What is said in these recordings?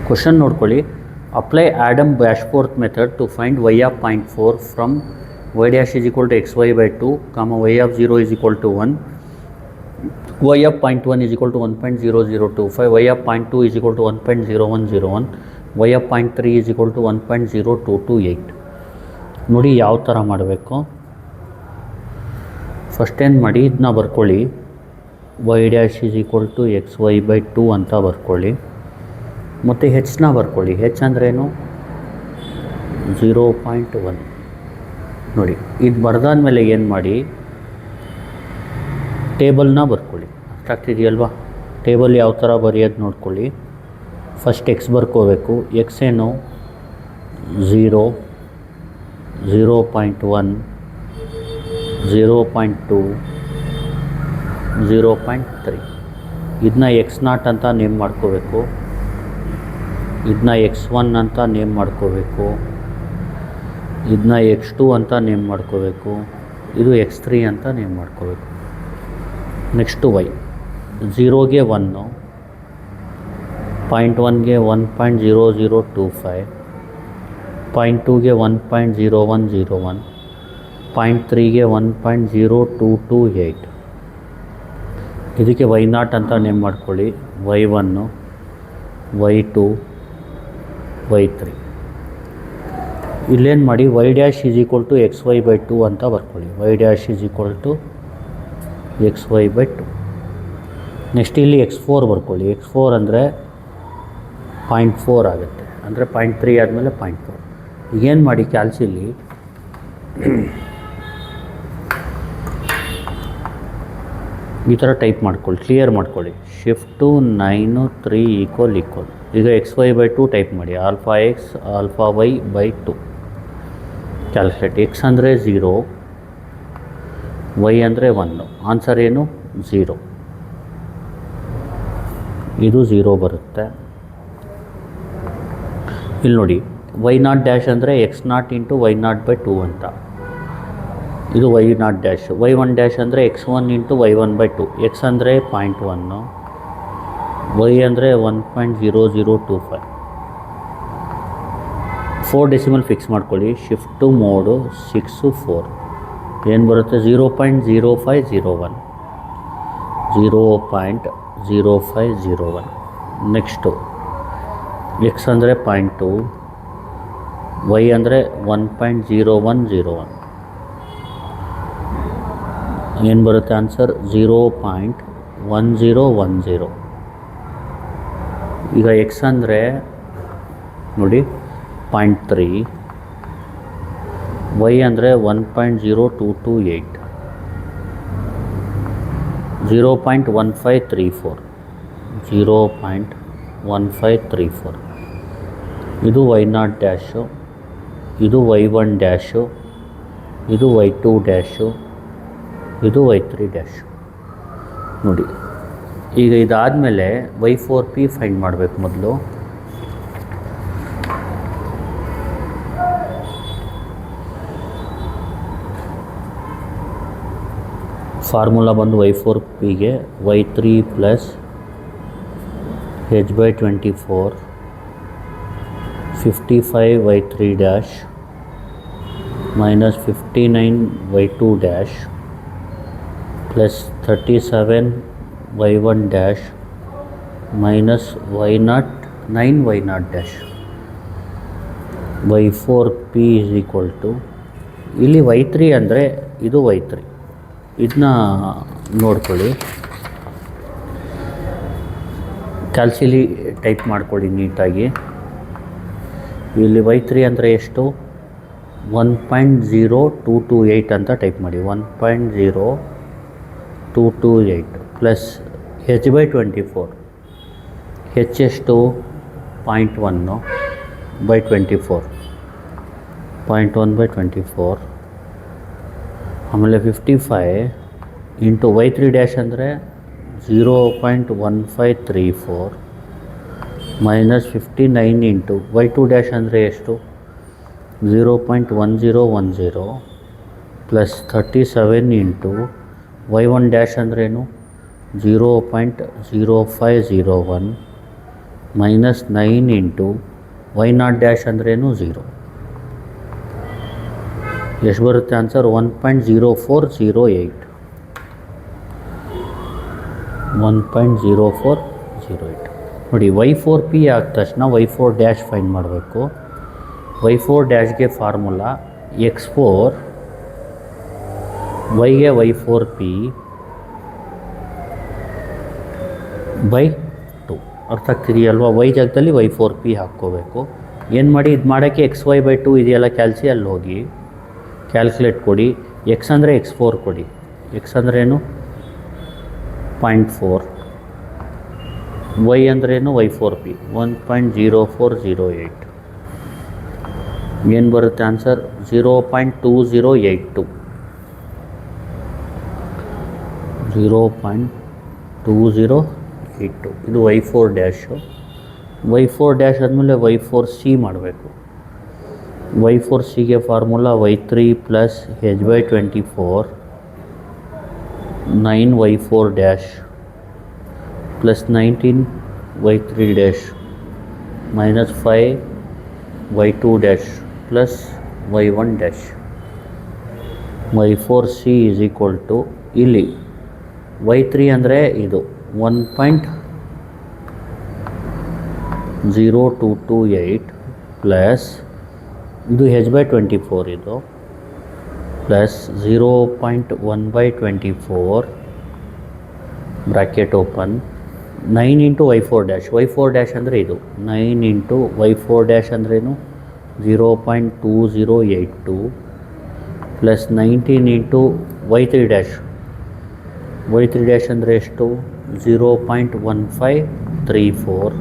Question ನೋಡ್ಕೊಳ್ಳಿ. Apply Adam Bashforth method to find y of 0.4 from y dash is equal to xy/2, y of 0 is equal to 1, y of 0.1 is equal to 1.0025, y of 0.2 is equal to 1.0101, y of 0.3 is equal to 1.0228. ನೋಡಿ ಯಾವ ಥರ ಮಾಡಬೇಕು. First ಏನು ಮಾಡಿ, ಇದನ್ನ ಬರ್ಕೊಳ್ಳಿ. y dash is equal to xy/2 ಅಂತ ಬರ್ಕೊಳ್ಳಿ. ಮತ್ತು ಹೆಚ್ಚನ್ನ ಬರ್ಕೊಳ್ಳಿ. ಹೆಚ್ಚು ಅಂದ್ರೇನು 0.1. ನೋಡಿ ಇದು ಬರ್ದಾದ್ಮೇಲೆ ಏನು ಮಾಡಿ, ಟೇಬಲ್ನ ಬರ್ಕೊಳ್ಳಿ. ಅರ್ಥ ಆಗ್ತಿದೆಯಲ್ವಾ? ಟೇಬಲ್ ಯಾವ ಥರ ಬರೆಯೋದು ನೋಡ್ಕೊಳ್ಳಿ. First X ಬರ್ಕೋಬೇಕು. ಎಕ್ಸ್ ಏನು 0, 0.1, 0.2, 0.3. ಇದನ್ನ x0 ಅಂತ ನೇಮ್ ಮಾಡ್ಕೋಬೇಕು. ಇದನ್ನ x1 ಅಂತ ನೇಮ್ ಮಾಡ್ಕೋಬೇಕು. ಇದನ್ನ x2 ಅಂತ ನೇಮ್ ಮಾಡ್ಕೋಬೇಕು. ಇದು x3 ಅಂತ ನೇಮ್ ಮಾಡ್ಕೋಬೇಕು. ನೆಕ್ಸ್ಟು y 0ಗೆ 1, 0.1ಗೆ 1.0025, 0.2ಗೆ 1.0101, 0.3ಗೆ 1.0228. ಇದಕ್ಕೆ y0 ಅಂತ ನೇಮ್ ಮಾಡ್ಕೊಳ್ಳಿ. y1, y2, y3. ಇಲ್ಲೇನು ಮಾಡಿ, y dash is equal to xy/2 ಅಂತ ಬರ್ಕೊಳ್ಳಿ. y dash is equal to xy/2. Next ಇಲ್ಲಿ x4 ಬರ್ಕೊಳ್ಳಿ. x4 ಅಂದರೆ 0.4 ಆಗುತ್ತೆ. ಅಂದರೆ 0.3 ಆದಮೇಲೆ 0.4. ಈಗೇನು ಮಾಡಿ, ಕ್ಯಾಲ್ಸಿಲಿ ಈ ಥರ ಟೈಪ್ ಮಾಡ್ಕೊಳ್ಳಿ, ಕ್ಲಿಯರ್ ಮಾಡ್ಕೊಳ್ಳಿ. Shift 9 3 equal. ಈಗ xy/2 ಟೈಪ್ ಮಾಡಿ. Alpha x alpha y/2 calculate. x ಅಂದರೆ 0, y ಅಂದರೆ 1. ಆನ್ಸರ್ ಏನು 0. ಇದು 0 ಬರುತ್ತೆ. ಇಲ್ಲಿ ನೋಡಿ, y0 ಡ್ಯಾಶ್ ಅಂದರೆ x0 ಇಂಟು y0/2 ಅಂತ. ಇದು y0 ಡ್ಯಾಶ್. y1 ಡ್ಯಾಶ್ ಅಂದರೆ x1 ಇಂಟು y1/2. x ಅಂದರೆ 0.1, y ಅಂದರೆ 1.0025. 4 ಡೆಸಿಮಲ್ ಫಿಕ್ಸ್ ಮಾಡ್ಕೊಳ್ಳಿ. Shift mode 6 4. ಏನು ಬರುತ್ತೆ 0.0501, 0.0501. ನೆಕ್ಸ್ಟು x ಅಂದರೆ 0.2, y ಅಂದರೆ 1.0101. ಏನು ಬರುತ್ತೆ ಆನ್ಸರ್ 0.1010. ಈಗ x ಅಂದರೆ ನೋಡಿ 0.3, y ಅಂದರೆ 1.0228, 0.1534, 0.1534. ಇದು y0 ಡ್ಯಾಶು, ಇದು y1 ಡ್ಯಾಶು, ಇದು y2 ಡ್ಯಾಶು, ಇದು y3 ಡ್ಯಾಶು. ನೋಡಿ ಈಗ ಇದಾದಮೇಲೆ y4p ಫೈಂಡ್ ಮಾಡಬೇಕು. ಮೊದಲು ಫಾರ್ಮುಲಾ ಬಂದು y4pಗೆ y3 plus h/24 55 y3 dash minus 59 y2 dash plus 37 y1 dash minus y0 9 y0 dash. y4p is equal to, ಇಲ್ಲಿ y3 ಅಂದರೆ ಇದು y3. ಇದನ್ನ ನೋಡ್ಕೊಳ್ಳಿ, ಕ್ಯಾಲ್ಸಿಲಿ ಟೈಪ್ ಮಾಡ್ಕೊಳ್ಳಿ ನೀಟಾಗಿ. ಇಲ್ಲಿ y3 ಅಂದರೆ ಎಷ್ಟು 1.0228 ಅಂತ ಟೈಪ್ ಮಾಡಿ. 1.0228 ಪ್ಲಸ್ h/24. h ಎಷ್ಟು 0.1/24, 0.1/24. ಆಮೇಲೆ 55 ಇಂಟು y3 ಡ್ಯಾಶ್ ಅಂದರೆ 0.1534 ಮೈನಸ್ 59 ಇಂಟು y2 ಡ್ಯಾಶ್ ಅಂದರೆ ಎಷ್ಟು 0.1010 ಪ್ಲಸ್ 37 ಇಂಟು y1 ಡ್ಯಾಶ್ ಅಂದ್ರೇನು 0.0501 minus 9 into why not dash ಅಂದ್ರೇನು 0. ಎಷ್ಟು ಬರುತ್ತೆ ಆನ್ಸರ್? 1.0408. 1.0408. ನೋಡಿ y4p ಆದ ತಕ್ಷಣ y4 ಡ್ಯಾಶ್ ಫೈಂಡ್ ಮಾಡಬೇಕು. y4 ಡ್ಯಾಶ್ಗೆ formula x4 yಗೆ y4p by 2. ಅರ್ಥ ಆಗ್ತಿದೆಯಲ್ವಾ? y ಜಾಗದಲ್ಲಿ y4p ಹಾಕ್ಕೋಬೇಕು. ಏನು ಮಾಡಿ, ಇದು ಮಾಡೋಕ್ಕೆ xy/2 ಇದೆಯಲ್ಲ, ಕ್ಯಾಲ್ಸಿ ಅಲ್ಲಿ ಹೋಗಿ ಕ್ಯಾಲ್ಕುಲೇಟ್ ಕೊಡಿ. x ಅಂದರೆ x4 ಕೊಡಿ. x ಅಂದ್ರೇನು 0.4, y ಅಂದ್ರೇನು y4p 1.0408. ಏನು ಬರುತ್ತೆ ಆನ್ಸರ್? 0.2082. 0.2082. ಇದು y4 ಡ್ಯಾಶು. y4 ಡ್ಯಾಶ್ ಆದಮೇಲೆ y4c ಮಾಡಬೇಕು. y4cಗೆ formula y3 plus h/24 9y4 dash plus 19y3 dash minus 5y2 dash plus y1 dash. y4c is equal to ಇಲ್ಲಿ y3 ಅಂದರೆ ಇದು 1.0228 ಪ್ಲಸ್ ಇದು h/24 ಇದು plus 0.1/24 bracket open 9 into y4 dash. y4 dash ಅಂದರೆ ಇದು 9 into y4 dash ಅಂದ್ರೇನು 0.2082 plus 19 into y3 dash. y3 dash ಅಂದರೆ ಎಷ್ಟು? 0.1534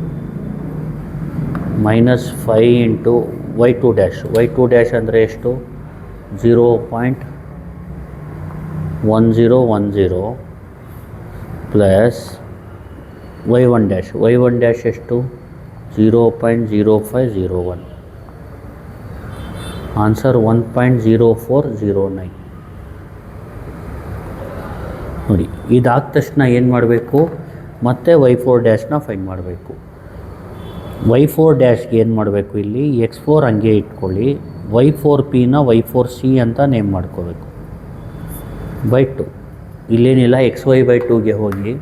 minus 5 into y2 dash. y2 dash ಅಂದರೆ ಎಷ್ಟು? 0.1010 plus y1 dash. y1 dash ಎಷ್ಟು? 0.0501. ಆನ್ಸರ್ 1.0409. ನೋಡಿ, ಇದಾದ ತಕ್ಷಣ ಏನು ಮಾಡಬೇಕು? ಮತ್ತೆ y4 ಡ್ಯಾಶ್ನ ಫೈಂಡ್ ಮಾಡಬೇಕು. y4 ಡ್ಯಾಶ್ಗೆ ಏನು ಮಾಡಬೇಕು? ಇಲ್ಲಿ x4 ಹಂಗೆ ಇಟ್ಕೊಳ್ಳಿ, y4pನ y4c ಅಂತ ನೇಮ್ ಮಾಡ್ಕೋಬೇಕು ಬೈ 2. ಇಲ್ಲೇನಿಲ್ಲ, xy/2ಗೆ ಹೋಗಿ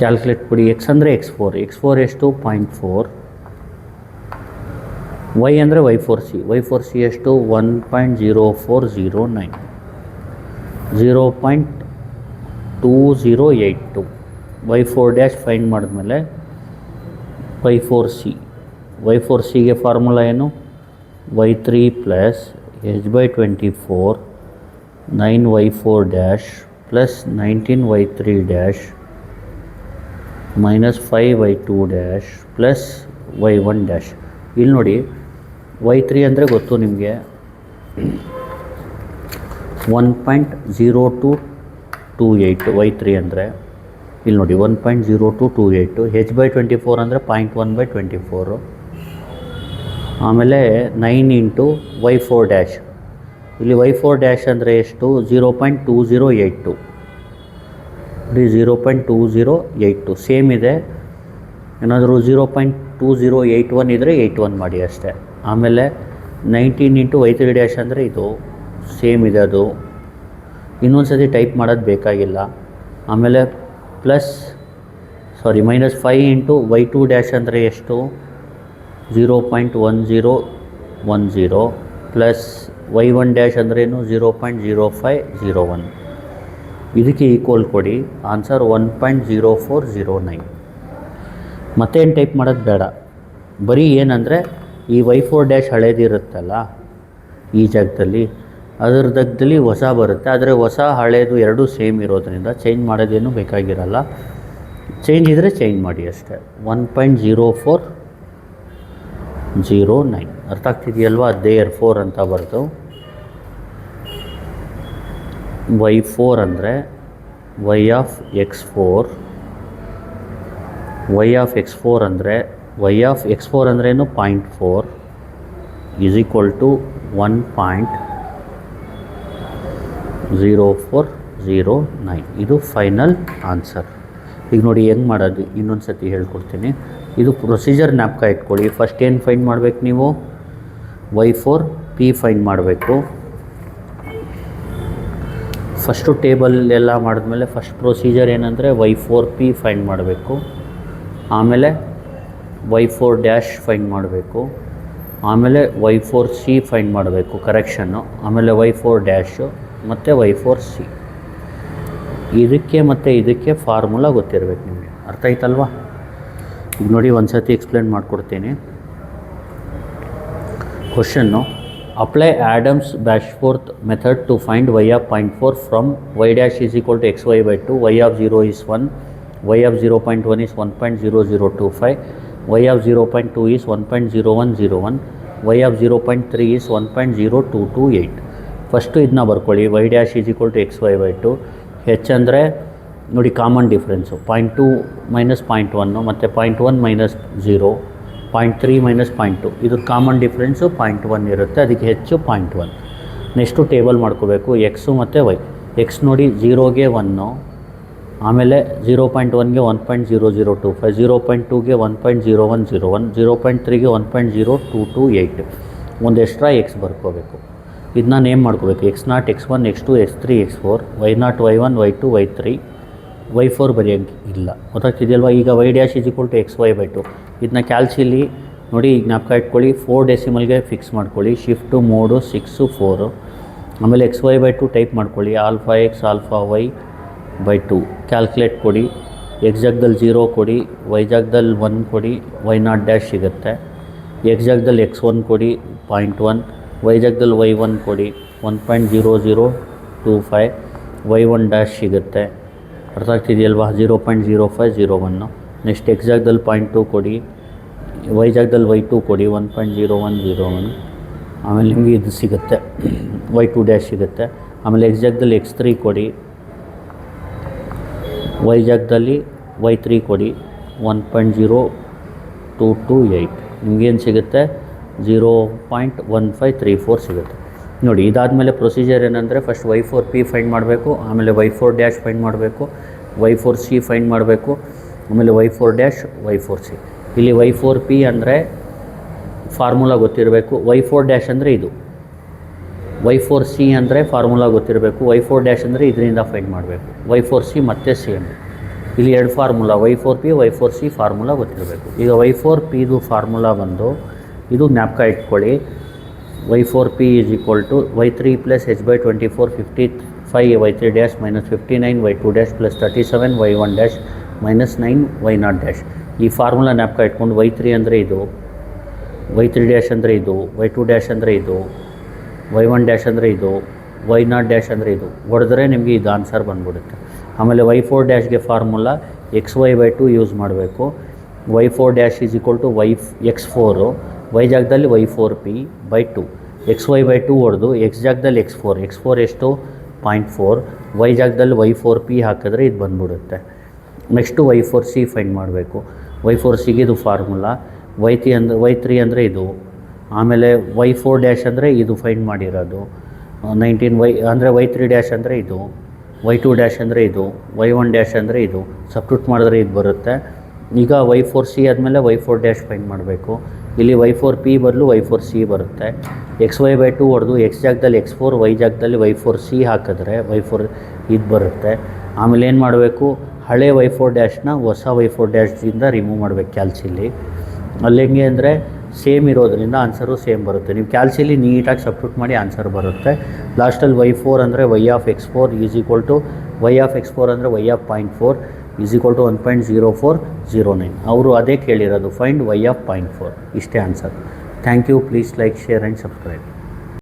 ಕ್ಯಾಲ್ಕುಲೇಟ್ ಕೊಡಿ. x ಅಂದರೆ x4 ಎಷ್ಟು? 0.4. y ಅಂದರೆ y4c ಎಷ್ಟು? 1.0409 0.2082. y4 ಡ್ಯಾಶ್ ಫೈಂಡ್ ಮಾಡಿದ್ಮೇಲೆ y4cಗೆ ಫಾರ್ಮುಲಾ ಏನು? y3 plus h/24 9y4 dash plus 19y3 dash minus 5y2 dash plus y1 dash. ಇಲ್ಲಿ ನೋಡಿ, y3 ಅಂದರೆ ಗೊತ್ತು ನಿಮಗೆ 1.0228 y3 ಅಂದರೆ. ಇಲ್ಲಿ ನೋಡಿ 1.0228. h/24 ಅಂದರೆ 0.1/24. ಆಮೇಲೆ 9 ಇಂಟು y4 ಡ್ಯಾಶ್. ಇಲ್ಲಿ y4 ಡ್ಯಾಶ್ ಅಂದರೆ ಎಷ್ಟು? 0.2082. 0.2082 ಸೇಮ್ ಇದೆ. ಏನಾದರೂ 0.2081 ಇದ್ದರೆ 81 ಮಾಡಿ ಅಷ್ಟೇ. ಆಮೇಲೆ 19 ಇಂಟು y3 ಡ್ಯಾಶ್ ಅಂದರೆ ಇದು ಸೇಮ್ ಇದೆ, ಅದು ಇನ್ನೊಂದು ಸತಿ ಟೈಪ್ ಮಾಡೋದು ಬೇಕಾಗಿಲ್ಲ. ಆಮೇಲೆ ಮೈನಸ್ 5 ಇಂಟು y2 ಡ್ಯಾಶ್ ಅಂದರೆ ಎಷ್ಟು? 0.1010 ಪ್ಲಸ್ y1 ಡ್ಯಾಶ್ ಅಂದ್ರೇನು? 0.0501. ಇದಕ್ಕೆ ಈಕ್ವಲ್ ಕೊಡಿ. ಆನ್ಸರ್ 1.0409. ಮತ್ತೇನು ಟೈಪ್ ಮಾಡೋದು ಬೇಡ, ಬರೀ ಏನಂದರೆ ಈ y4 ಡ್ಯಾಶ್ ಹಳೇದಿರುತ್ತಲ್ಲ ಈ ಜಾಗದಲ್ಲಿ, ಅದರ ಜಾಗದಲ್ಲಿ ಹೊಸ ಬರುತ್ತೆ. ಆದರೆ ಹೊಸ ಹಳೇದು ಎರಡೂ ಸೇಮ್ ಇರೋದ್ರಿಂದ ಚೇಂಜ್ ಮಾಡೋದೇನು ಬೇಕಾಗಿರಲ್ಲ. ಚೇಂಜ್ ಇದ್ದರೆ ಚೇಂಜ್ ಮಾಡಿ ಅಷ್ಟೇ. 1.0409. ಅರ್ಥ ಆಗ್ತಿದೆಯಲ್ವಾ? ದೇರ್4 ಅಂತ ಬರ್ತು. y4 ಅಂದರೆ y of x4. y of x4 ಅಂದರೆ ಅಂದ್ರೇನು 0.4 ಈಸ್ ಈಕ್ವಲ್ ಟು 1.0409. ಇದು ಫೈನಲ್ ಆನ್ಸರ್. ಈಗ ನೋಡಿ ಹೆಂಗೆ ಮಾಡೋದು ಇನ್ನೊಂದು ಸತಿ ಹೇಳ್ಕೊಡ್ತೀನಿ. ಇದು ಪ್ರೊಸೀಜರ್ ಜ್ಞಾಪಕ ಇಟ್ಕೊಳ್ಳಿ. ಫಸ್ಟ್ ಏನು ಫೈಂಡ್ ಮಾಡಬೇಕು ನೀವು, y4p ಫೈಂಡ್ ಮಾಡಬೇಕು. ಫಸ್ಟು ಟೇಬಲ್ ಎಲ್ಲ ಮಾಡಿದ್ಮೇಲೆ ಫಸ್ಟ್ ಪ್ರೊಸೀಜರ್ ಏನಂದರೆ y4p ಫೈಂಡ್ ಮಾಡಬೇಕು, ಆಮೇಲೆ y4' ಫೈಂಡ್ ಮಾಡಬೇಕು, ಆಮೇಲೆ y4c ಫೈಂಡ್ ಮಾಡಬೇಕು ಕರೆಕ್ಷನ್ನು, ಆಮೇಲೆ y4' ಮತ್ತು y4c. ಇದಕ್ಕೆ ಮತ್ತು ಇದಕ್ಕೆ ಫಾರ್ಮುಲಾ ಗೊತ್ತಿರಬೇಕು ನಿಮಗೆ. ಅರ್ಥ ಆಯ್ತಲ್ವಾ? ಈಗ ನೋಡಿ ಒಂದು ಸತಿ ಎಕ್ಸ್ಪ್ಲೇನ್ ಮಾಡಿಕೊಡ್ತೀನಿ. Question, apply Adams Bashforth method to find y of 0.4 from y' is equal to xy/2, y of 0 is 1, y of 0.1 is 1.0025, y of 0.2 is 1.0101, y of 0.3 is 1.0228. First ಇದನ್ನ ಬರ್ಕೊಳ್ಳಿ. y' is equal to xy/2. ಹೆಚ್ ಅಂದರೆ ನೋಡಿ common difference 0.2 minus 0.1 ಮತ್ತು 0.1 minus 0, 0.3 minus 0.2. ಇದ್ರ common difference 0.1 ಇರುತ್ತೆ, ಅದಕ್ಕೆ ಹೆಚ್ಚು 0.1. Next table ಮಾಡ್ಕೋಬೇಕು ಎಕ್ಸು ಮತ್ತು ವೈ. ಎಕ್ಸ್ ನೋಡಿ 0ಗೆ 1, ಆಮೇಲೆ 0.1ಗೆ 1.0025, 0.2ಗೆ 1.0101, 0.3ಗೆ 1.0228. ಒಂದು ಎಕ್ಸ್ಟ್ರಾ ಎಕ್ಸ್ ಬರ್ಕೋಬೇಕು. ಇದನ್ನ ನೇಮ್ ಮಾಡ್ಕೋಬೇಕು. x0, x1, x2, x3, x4, y0, y1, y2, y3, y4 ಬರೆಯೋಂಗೆ ಇಲ್ಲ. ಗೊತ್ತಾಗ್ತಿದೆಯಲ್ವ? ಈಗ y' is equal to xy/2. ಇದನ್ನ ಕ್ಯಾಲ್ಸಿಲಿ ನೋಡಿ ಜ್ಞಾಪಕ ಇಟ್ಕೊಳ್ಳಿ. 4 ಡೆಸಿಮಲ್ಗೆ ಫಿಕ್ಸ್ ಮಾಡ್ಕೊಳ್ಳಿ. Shift mode 6 4. ಆಮೇಲೆ xy/2 ಟೈಪ್ ಮಾಡ್ಕೊಳ್ಳಿ. Alpha x alpha y/2 calculate ಕೊಡಿ. x ಜಾಗದಲ್ಲಿ 0 ಕೊಡಿ, y ಜಾಗದಲ್ಲಿ 1 ಕೊಡಿ, y0' ಸಿಗುತ್ತೆ. x ಜಾಗದಲ್ಲಿ x1 ಕೊಡಿ 0.1, y ಜಾಗದಲ್ಲಿ y1 ಕೊಡಿ 1.0025, y1' ಸಿಗುತ್ತೆ. ಅರ್ಥ ಆಗ್ತಿದೆಯಲ್ವಾ? 0.0501. ನೆಕ್ಸ್ಟ್ x ಜಾಗದಲ್ಲಿ 0.2 ಕೊಡಿ, y ಜಾಗದಲ್ಲಿ y2 ಕೊಡಿ 1.0101. ಆಮೇಲೆ ನಿಮಗೆ ಇದು ಸಿಗುತ್ತೆ, y2' ಸಿಗುತ್ತೆ. ಆಮೇಲೆ x ಜಾಗದಲ್ಲಿ x3 ಕೊಡಿ, y ಜಾಗದಲ್ಲಿ y3 ಕೊಡಿ 1.0228. ನಿಮಗೇನು ಸಿಗುತ್ತೆ? 0.1534 ಸಿಗುತ್ತೆ. ನೋಡಿ ಇದಾದಮೇಲೆ ಪ್ರೊಸೀಜರ್ ಏನಂದರೆ ಫಸ್ಟ್ y4p ಫೈಂಡ್ ಮಾಡಬೇಕು, ಆಮೇಲೆ y4' ಫೈಂಡ್ ಮಾಡಬೇಕು, y4c ಫೈಂಡ್ ಮಾಡಬೇಕು, ಆಮೇಲೆ y4' y4c. ಇಲ್ಲಿ y4p ಅಂದರೆ ಫಾರ್ಮುಲಾ ಗೊತ್ತಿರಬೇಕು, y4' ಅಂದರೆ ಇದು, y4c ಅಂದರೆ ಫಾರ್ಮುಲಾ ಗೊತ್ತಿರಬೇಕು, y4' ಅಂದರೆ ಇದರಿಂದ ಫೈಂಡ್ ಮಾಡಬೇಕು, y4c ಮತ್ತೆ ಸೇಮ್. ಇಲ್ಲಿ ಎರಡು ಫಾರ್ಮುಲಾ y4p y4c ಫಾರ್ಮುಲಾ ಗೊತ್ತಿರಬೇಕು. ಈಗ y4pದು ಫಾರ್ಮುಲಾ ಬಂದು ಇದು ಜ್ಞಾಪಕ ಇಟ್ಕೊಳ್ಳಿ. y4p is equal to y3 plus h/24 55 y3' minus 59 y2' plus 37 y1' minus 9 y0'. ಈ ಫಾರ್ಮುಲಾ ಜ್ಞಾಪಕ ಇಟ್ಕೊಂಡು y3 ಅಂದರೆ ಇದು, y3' ಅಂದರೆ ಇದು, y2' ಅಂದರೆ ಇದು, y1' ಅಂದರೆ ಇದು, y0' ಅಂದರೆ ಇದು ಹೊಡೆದ್ರೆ ನಿಮಗೆ ಇದು ಆನ್ಸರ್ ಬಂದ್ಬಿಡುತ್ತೆ. ಆಮೇಲೆ y4' ಫಾರ್ಮುಲಾ xy/2 ಯೂಸ್ ಮಾಡಬೇಕು. y4' is equal to x4, y ಜಾಗದಲ್ಲಿ y4p/2, xy/2 ಹೊಡೆದು x ಜಾಗದಲ್ಲಿ x4 ಎಷ್ಟು 0.4, y ಜಾಗದಲ್ಲಿ y4p ಹಾಕಿದ್ರೆ ಇದು ಬಂದ್ಬಿಡುತ್ತೆ. ನೆಕ್ಸ್ಟು y4c ಫೈಂಡ್ ಮಾಡಬೇಕು. y4cಗೆ ಇದು ಫಾರ್ಮುಲಾ y3 ಅಂದರೆ ಇದು, ಆಮೇಲೆ y4' ಅಂದರೆ ಇದು ಫೈಂಡ್ ಮಾಡಿರೋದು 19y ಅಂದರೆ y3' ಅಂದರೆ ಇದು, y2' ಅಂದರೆ ಇದು, y1' ಅಂದರೆ ಇದು. ಸಬ್ಸ್ಟಿಟ್ಯೂಟ್ ಮಾಡಿದ್ರೆ ಇದು ಬರುತ್ತೆ. ಈಗ y4c ಆದಮೇಲೆ y4' ಫೈಂಡ್ ಮಾಡಬೇಕು. ಇಲ್ಲಿ y4p ಬದಲು y4c ಬರುತ್ತೆ. xy/2 ಹೊಡೆದು x ಜಾಗದಲ್ಲಿ x4, y ಜಾಗದಲ್ಲಿ y4c ಹಾಕಿದ್ರೆ y4 ಇದು ಬರುತ್ತೆ. ಆಮೇಲೆ ಏನು ಮಾಡಬೇಕು, ಹಳೆ y4' ಹೊಸ y4' ರಿಮೂವ್ ಮಾಡಬೇಕು ಕ್ಯಾಲ್ಸಿಲಿ. ಅಲ್ಲಿ ಹೆಂಗೆ ಅಂದರೆ ಸೇಮ್ ಇರೋದ್ರಿಂದ ಆನ್ಸರು ಸೇಮ್ ಬರುತ್ತೆ. ನೀವು ಕ್ಯಾಲ್ಸಿಲಿ ನೀಟಾಗಿ ಸಬ್ಸ್ಟಿಟ್ಯೂಟ್ ಮಾಡಿ ಆನ್ಸರ್ ಬರುತ್ತೆ. ಲಾಸ್ಟಲ್ಲಿ y4 ಅಂದರೆ y of x4 is equal to y of x4 ಅಂದರೆ y of 0.4 is equal to 1.0409. ಅವರು ಅದೇ ಕೇಳಿರೋದು, ಫೈಂಡ್ y of 0.4. ಇಷ್ಟೇ answer. Thank you. Please like, share and subscribe.